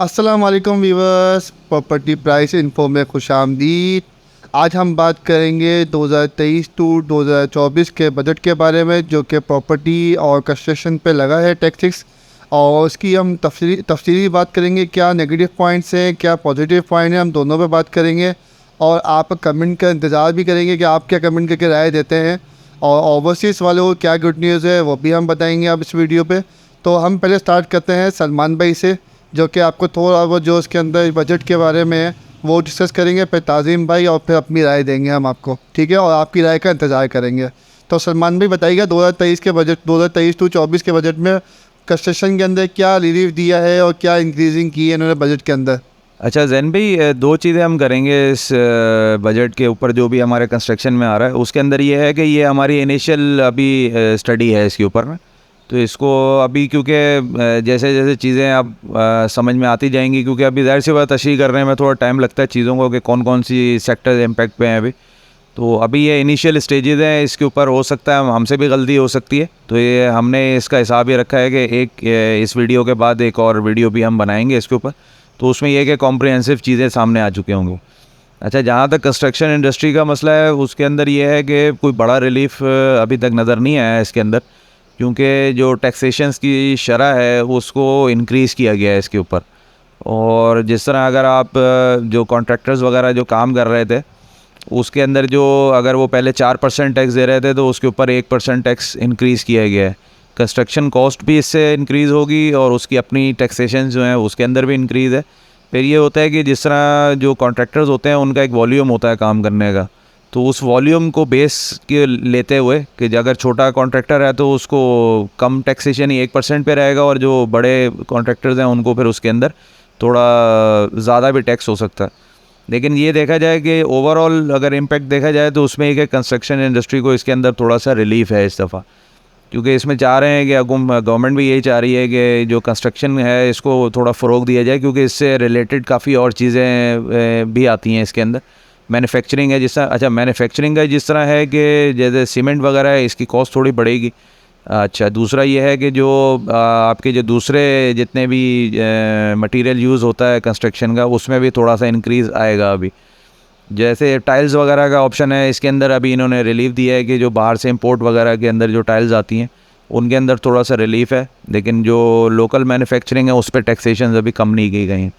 अस्सलाम वालेकुम viewers, property price info में खुशामदीद। आज हम बात करेंगे 2023 टू 2024 के बजट के बारे में, जो कि प्रॉपर्टी और कंस्ट्रक्शन पे लगा है टैक्सेस। और उसकी हम तफसीली बात करेंगे, क्या नेगेटिव पॉइंट्स हैं, क्या पॉजिटिव पॉइंट हैं, हम दोनों पे बात करेंगे। और आप कमेंट का इंतज़ार भी करेंगे कि आप क्या कमेंट करके राय देते हैं। और ओवरसीज़ वालों को क्या गुड न्यूज़ है वो भी हम बताएंगे आप इस वीडियो पे। तो हम पहले स्टार्ट करते हैं सलमान भाई से, जो कि आपको थोड़ा वो जो उसके अंदर बजट के बारे में है वो डिस्कस करेंगे। फिर ताज़ीम भाई, और फिर अपनी राय देंगे हम आपको, ठीक है। और आपकी राय का इंतज़ार करेंगे। तो सलमान भाई बताइएगा, 2023 के बजट, 2023 टू 24 के बजट में कंस्ट्रक्शन के अंदर क्या रिलीफ दिया है और क्या इंक्रीजिंग की है इन्होंने बजट के अंदर। अच्छा जैन भाई, दो चीज़ें हम करेंगे इस बजट के ऊपर जो भी हमारे कंस्ट्रक्शन में आ रहा है। उसके अंदर ये है कि ये हमारी इनिशियल अभी स्टडी है इसके ऊपर में। तो इसको अभी क्योंकि जैसे जैसे चीज़ें अब समझ में आती जाएंगी, क्योंकि अभी ज़ाहिर सी बात तशरीह करने में थोड़ा टाइम लगता है चीज़ों को कि कौन कौन सी सेक्टर इम्पैक्ट पे हैं अभी। तो अभी ये इनिशियल स्टेजेस हैं, इसके ऊपर हो सकता है हमसे भी गलती हो सकती है। तो ये हमने इसका हिसाब ये रखा है कि एक इस वीडियो के बाद एक और वीडियो भी हम बनाएंगे इसके ऊपर। तो उसमें यह कि कॉम्प्रिहेंसिव चीज़ें सामने आ चुके होंगे। अच्छा, जहाँ तक कंस्ट्रक्शन इंडस्ट्री का मसला है, उसके अंदर ये है कि कोई बड़ा रिलीफ अभी तक नज़र नहीं आया है इसके अंदर, क्योंकि जो टैक्सेशंस की शरह है उसको इंक्रीज़ किया गया है इसके ऊपर। और जिस तरह अगर आप जो कॉन्ट्रैक्टर्स वगैरह जो काम कर रहे थे उसके अंदर जो अगर वो पहले 4% टैक्स दे रहे थे तो उसके ऊपर 1% टैक्स इंक्रीज़ किया गया है। कंस्ट्रक्शन कॉस्ट भी इससे इंक्रीज़ होगी और उसकी अपनी टैक्सेशन जो है उसके अंदर भी इंक्रीज़ है। फिर ये होता है कि जिस तरह जो कॉन्ट्रैक्टर्स होते हैं उनका एक वॉल्यूम होता है काम करने का। तो उस वॉल्यूम को बेस के लेते हुए कि अगर छोटा कॉन्ट्रैक्टर है तो उसको कम टैक्सेशन ही 1% पे रहेगा, और जो बड़े कॉन्ट्रैक्टर्स हैं उनको फिर उसके अंदर थोड़ा ज़्यादा भी टैक्स हो सकता है। लेकिन ये देखा जाए कि ओवरऑल अगर इम्पैक्ट देखा जाए तो उसमें एक कंस्ट्रक्शन इंडस्ट्री को इसके अंदर थोड़ा सा रिलीफ है इस दफ़ा, क्योंकि इसमें चाह रहे हैं कि गवर्नमेंट भी यही चाह रही है कि जो कंस्ट्रक्शन है इसको थोड़ा फ़रोग दिया जाए, क्योंकि इससे रिलेटेड काफ़ी और चीज़ें भी आती हैं इसके अंदर। मैन्युफैक्चरिंग है जिस तरह, अच्छा मैन्युफैक्चरिंग का जिस तरह है कि जैसे सीमेंट वगैरह है इसकी कॉस्ट थोड़ी बढ़ेगी। अच्छा, दूसरा ये है कि जो आपके जो दूसरे जितने भी मटेरियल यूज़ होता है कंस्ट्रक्शन का उसमें भी थोड़ा सा इंक्रीज़ आएगा अभी। जैसे टाइल्स वगैरह का ऑप्शन है इसके अंदर, अभी इन्होंने रिलीफ दिया है कि जो बाहर से इंपोर्ट वगैरह के अंदर जो टाइल्स आती हैं उनके अंदर थोड़ा सा रिलीफ है, लेकिन जो लोकल मैन्युफैक्चरिंग है उस पर टैक्सेशन अभी कम नहीं की गई हैं।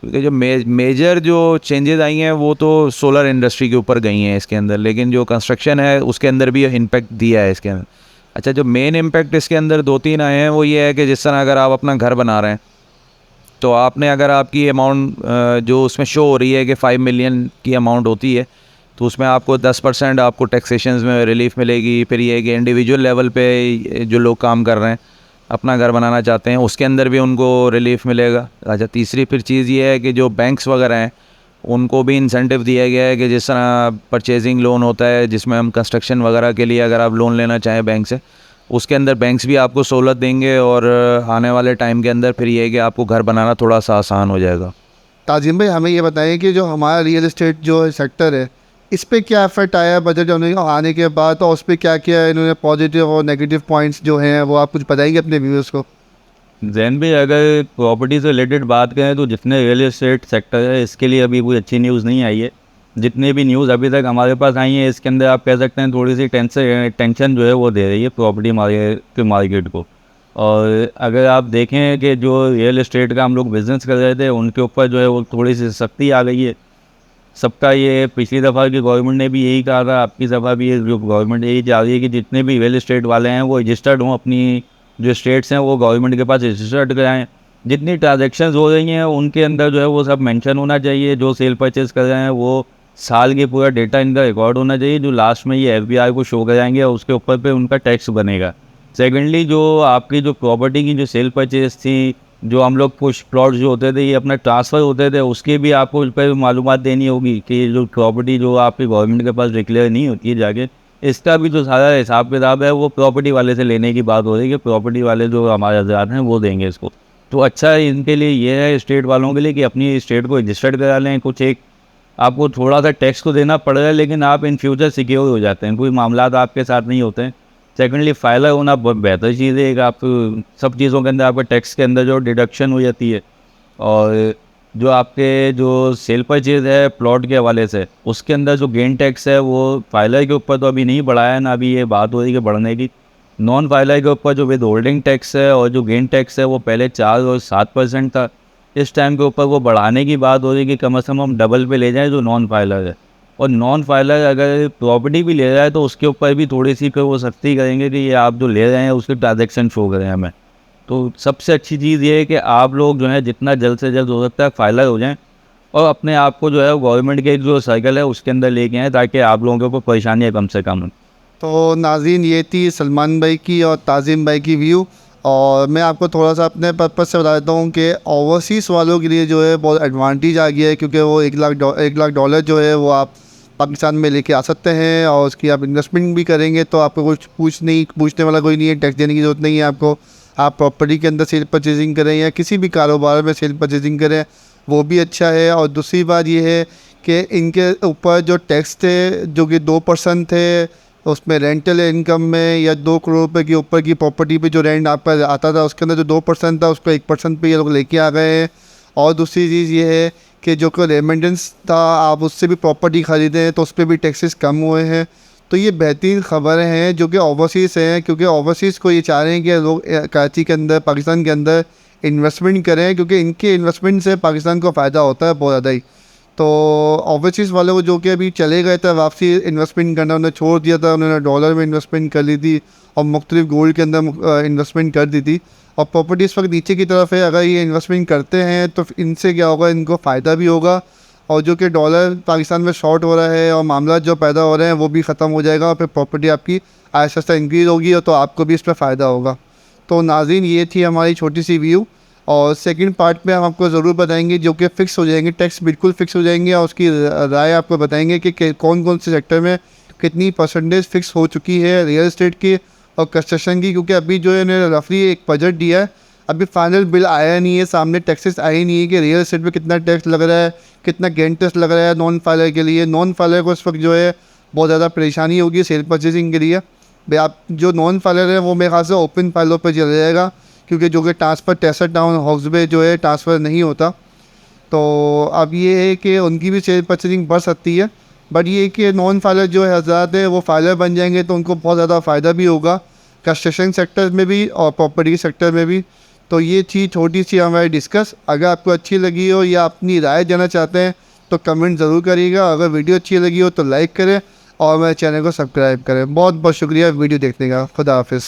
क्योंकि जो मेजर जो चेंजेस आई हैं वो तो सोलर इंडस्ट्री के ऊपर गई हैं इसके अंदर, लेकिन जो कंस्ट्रक्शन है उसके अंदर भी इम्पैक्ट दिया है इसके अंदर। अच्छा, जो मेन इम्पैक्ट इसके अंदर दो तीन आए हैं वो ये है कि जिस तरह अगर आप अपना घर बना रहे हैं तो आपने अगर आपकी अमाउंट जो उसमें शो हो रही है कि 5 मिलियन की अमाउंट होती है तो उसमें आपको 10% आपको टैक्सेशंस में रिलीफ मिलेगी। फिर ये है कि इंडिविजुअल लेवल पे जो लोग काम कर रहे हैं अपना घर बनाना चाहते हैं उसके अंदर भी उनको रिलीफ मिलेगा। अच्छा, तीसरी फिर चीज़ ये है कि जो बैंक्स वगैरह हैं उनको भी इंसेंटिव दिया गया है कि जिस तरह परचेजिंग लोन होता है जिसमें हम कंस्ट्रक्शन वगैरह के लिए अगर आप लोन लेना चाहें बैंक से, उसके अंदर बैंक्स भी आपको सहूलत देंगे और आने वाले टाइम के अंदर फिर ये है कि आपको घर बनाना थोड़ा सा आसान हो जाएगा। ताजिम भाई, हमें ये बताएं कि जो हमारा रियल इस्टेट जो सेक्टर है इस पे क्या इफेक्ट आया है बजट आने के बाद, और उस पर क्या क्या इन्होंने पॉजिटिव और नेगेटिव पॉइंट्स जो हैं वो आप कुछ बताएंगे अपने व्यूअर्स को। जैन भी, अगर प्रॉपर्टी से रिलेटेड बात करें तो जितने रियल एस्टेट सेक्टर है इसके लिए अभी कोई अच्छी न्यूज़ नहीं आई है। जितने भी न्यूज़ अभी तक हमारे पास आई हैं इसके अंदर आप कह सकते हैं थोड़ी सी टेंशन जो है वो दे रही है प्रॉपर्टी मार्केट को। और अगर आप देखें कि जो रियल एस्टेट का हम लोग बिज़नेस कर रहे थे उनके ऊपर जो है वो थोड़ी सी सख्ती आ गई है सबका। ये पिछली दफ़ा की गवर्नमेंट ने भी यही कहा था, आपकी दफ़ा भी जो गवर्नमेंट यही चाह रही है कि जितने भी रियल एस्टेट वाले हैं वो रजिस्टर्ड हों, अपनी जो स्टेट्स हैं वो गवर्नमेंट के पास रजिस्टर्ड कराएं। जितनी ट्रांजेक्शन्स हो रही हैं उनके अंदर जो है वो सब मेंशन होना चाहिए। जो सेल परचेज़ कर रहे हैं वो साल के पूरा डेटा इनका रिकॉर्ड होना चाहिए, जो लास्ट में ये FBI को शो कराएंगे और उसके ऊपर पे उनका टैक्स बनेगा। सेकेंडली, जो आपकी जो प्रॉपर्टी की जो सेल परचेज़ थी, जो हम लोग कुछ प्लॉट जो होते थे ये अपना ट्रांसफ़र होते थे, उसकी भी आपको उस पर मालूमात देनी होगी कि जो प्रॉपर्टी जो आपकी गवर्नमेंट के पास डिक्लेयर नहीं होती है जाके, इसका भी जो सारा हिसाब किताब है वो प्रॉपर्टी वाले से लेने की बात हो रही है कि प्रॉपर्टी वाले जो हमारे हज़ार हैं वो देंगे इसको। तो अच्छा इनके लिए ये है स्टेट वालों के लिए कि अपनी स्टेट को रजिस्टर्ड करा लें। कुछ एक आपको थोड़ा सा टैक्स तो देना पड़ रहा है लेकिन आप इन फ्यूचर सिक्योर हो जाते हैं, कोई मामला आपके साथ नहीं होते हैं। सेकेंडली, फाइलर होना बहुत बेहतर चीज़ है। एक आप सब चीज़ों के अंदर आपका टैक्स के अंदर जो डिडक्शन हो जाती है और जो आपके जो सेल परचेज है प्लॉट के हवाले से, उसके अंदर जो गेन टैक्स है वो फाइलर के ऊपर तो अभी नहीं बढ़ाया है, ना अभी ये बात हो रही है बढ़ने की। नॉन फाइलर के ऊपर जो विद होल्डिंग टैक्स है और जो गेन टैक्स है वो पहले 4 और 7% था। इस टाइम के ऊपर वो बढ़ाने की बात हो रही है कि कम से कम हम डबल पे ले जाएं जो नॉन फाइलर है। और नॉन फाइलर अगर प्रॉपर्टी भी ले रहा है तो उसके ऊपर भी थोड़ी सी वो सख्ती करेंगे कि ये आप जो ले रहे हैं उसके ट्रांजेक्शन शो करें हमें। तो सबसे अच्छी चीज़ ये है कि आप लोग जो है जितना जल्द से जल्द हो सकता है फाइलर हो जाएं और अपने आप को जो है गवर्नमेंट के जो सर्कल है उसके अंदर लेके आएँ, ताकि आप लोगों के ऊपर परेशानियाँ कम से कम हों। तो नाज़रीन, ये थी सलमान भाई की और ताज़िम भाई की व्यू। और मैं आपको थोड़ा सा अपने पर्पज़ से बता देता हूँ कि ओवरसीज़ वालों के लिए जो है बहुत एडवांटेज आ गया है, क्योंकि वो $1 लाख जो है वो आप पाकिस्तान में लेके आ सकते हैं और उसकी आप इन्वेस्टमेंट भी करेंगे तो आपको कुछ पूछने वाला कोई नहीं है, टैक्स देने की ज़रूरत नहीं है आपको। आप प्रॉपर्टी के अंदर सेल परचेजिंग करें या किसी भी कारोबार में सेल परचेजिंग करें, वो भी अच्छा है। और दूसरी बात ये है कि इनके ऊपर जो टैक्स थे जो कि 2% थे, उसमें रेंटल इनकम में या 2 करोड़ रुपए के ऊपर की प्रॉपर्टी पे जो रेंट आपका आता था उसके अंदर जो 2% था उसको 1% पे ये लोग लेके आ गए हैं। और दूसरी चीज़ ये है कि जो कोई रेमिटेंस था आप उससे भी प्रॉपर्टी ख़रीदें तो उस पर भी टैक्सेस कम हुए हैं। तो ये बेहतरीन ख़बरें हैं जो कि ओवरसीज़ हैं, क्योंकि ओवरसीज़ को ये चाह रहे हैं कि लोग कराची के अंदर, पाकिस्तान के अंदर इन्वेस्टमेंट करें, क्योंकि इनके इन्वेस्टमेंट से पाकिस्तान को फ़ायदा होता है बहुत ज़्यादा ही। तो ओवरसीज़ वालों को जो कि अभी चले गए थे वापसी इन्वेस्टमेंट करना उन्होंने छोड़ दिया था, उन्होंने डॉलर में इन्वेस्टमेंट कर ली थी और मुख्तलिफ गोल्ड के अंदर इन्वेस्टमेंट कर दी थी। और प्रॉपर्टी इस वक्त नीचे की तरफ है, अगर ये इन्वेस्टमेंट करते हैं तो इनसे क्या होगा, इनको फ़ायदा भी होगा और जो कि डॉलर पाकिस्तान में शॉर्ट हो रहा है और मामला जो पैदा हो रहे हैं वो भी ख़त्म हो जाएगा और फिर प्रॉपर्टी आपकी आहिस्ता आहिस्ता इंक्रीज़ होगी और तो आपको भी इस पर फ़ायदा होगा। तो नाज़रीन, ये थी हमारी छोटी सी व्यू। और सेकंड पार्ट में हम आपको ज़रूर बताएंगे जो कि फ़िक्स हो जाएंगे, टैक्स बिल्कुल फ़िक्स हो जाएंगे और उसकी राय आपको बताएंगे कि कौन कौन से सेक्टर में कितनी परसेंटेज फ़िक्स हो चुकी है रियल एस्टेट की और कंस्ट्रक्शन की। क्योंकि अभी जो है इन्होंने रफली एक बजट दिया है, अभी फाइनल बिल आया नहीं है, सामने टैक्सेस आए नहीं है कि रियल एस्टेट पे कितना टैक्स लग रहा है, कितना गेन टैक्स लग रहा है नॉन फाइलर के लिए। नॉन फाइलर को इस वक्त जो है बहुत ज़्यादा परेशानी होगी सेल परचेजिंग के लिए। भाई आप जो नॉन फाइलर है वो मेरे ख्याल से ओपन फाइलों पर चला जाएगा, क्योंकि जो कि ट्रांसफ़र 63 टाउन हाउस में जो है ट्रांसफ़र नहीं होता। तो अब ये है कि उनकी भी सेल परचेजिंग बढ़ सकती है, बट ये कि नॉन फाइलर जो है हज़रात है वो फाइलर बन जाएंगे तो उनको बहुत ज़्यादा फ़ायदा भी होगा कंस्ट्रक्शन सेक्टर में भी और प्रॉपर्टी सेक्टर में भी। तो ये चीज़ छोटी सी हमारी डिस्कस, अगर आपको अच्छी लगी हो या अपनी राय देना चाहते हैं तो कमेंट ज़रूर करिएगा। अगर वीडियो अच्छी लगी हो तो लाइक करें और मेरे चैनल को सब्सक्राइब करें। बहुत बहुत शुक्रिया वीडियो देखने का। खुदा हाफिज़।